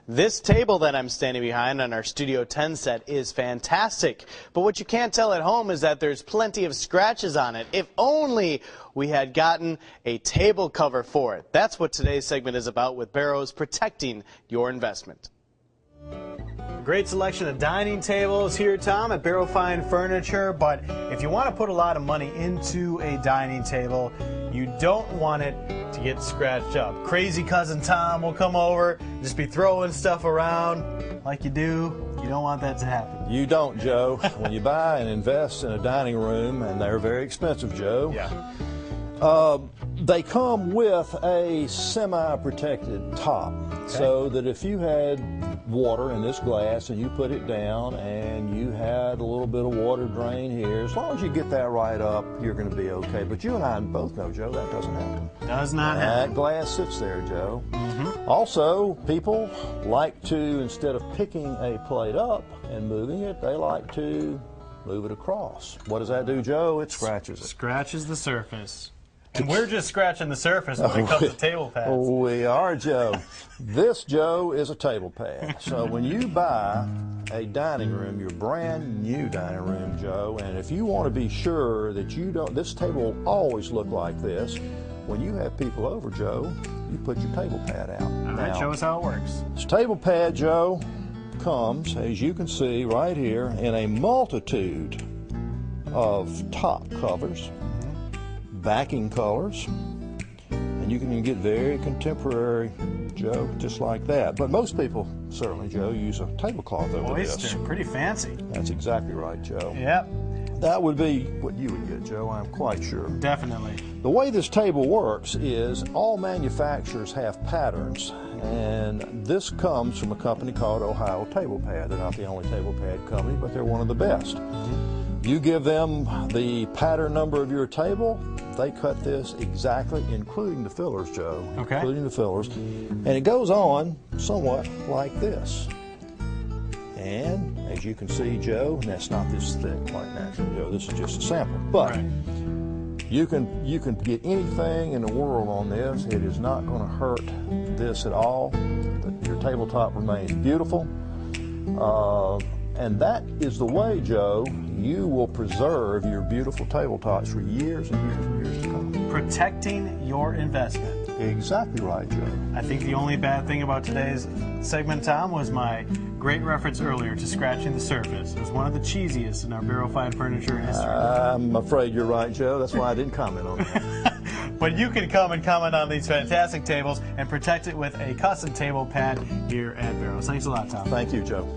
This table that I'm standing behind on our Studio 10 set is fantastic, but what you can't tell at home is that there's plenty of scratches on it. If only we had gotten a table cover for it. That's what today's segment is about with Barrow's Protecting Your Investment. Great selection of dining tables here, Tom, at Barrow Fine Furniture, but if you want to put a lot of money into a dining table, you don't want it to get scratched up. Crazy cousin Tom will come over, just be throwing stuff around like you do. You don't want that to happen. You don't, Joe. When you buy and invest in a dining room, and they're very expensive, Joe, they come with a semi-protected top, so that if you had water in this glass and you put it down and you had a little bit of water drain here, as long as you get that right up, you're going to be okay. But you and I both know, Joe, that doesn't happen. Does not happen. That glass sits there, Joe. Also, people like to, instead of picking a plate up and moving it, they like to move it across. What does that do, Joe? It scratches it. Scratches the surface. And we're just scratching the surface when it comes to table pads. We are, Joe. This, Joe, is a table pad. So when you buy a dining room, your brand new dining room, Joe, and if you want to be sure that you don't, this table will always look like this. When you have people over, Joe, you put your table pad out. All right, show us how it works. This table pad, Joe, comes, as you can see right here, in a multitude of top covers, backing colors, and you can get very contemporary, Joe, just like that. But most people, certainly, Joe, use a tablecloth over this. Pretty fancy. That's exactly right, Joe. Yep. That would be what you would get, Joe, I'm quite sure. Definitely. The way this table works is all manufacturers have patterns, and this comes from a company called Ohio Table Pad. They're not the only table pad company, but they're one of the best. You give them the pattern number of your table, they cut this exactly, including the fillers, Joe. Okay. Including the fillers. And it goes on somewhat like this. And as you can see, Joe, and that's not this thick like natural, Joe. This is just a sample. But you can get anything in the world on this. It is not going to hurt this at all. Your tabletop remains beautiful. And that is the way, Joe, you will preserve your beautiful tabletops for years and years and years to come. Protecting your investment. Exactly right, Joe. I think the only bad thing about today's segment, Tom, was my great reference earlier to scratching the surface. It was one of the cheesiest in our Barrow Fine Furniture history. I'm afraid you're right, Joe. That's why I didn't comment on that. But you can come and comment on these fantastic tables and protect it with a custom table pad here at Barrow. Thanks a lot, Tom. Thank you, Joe.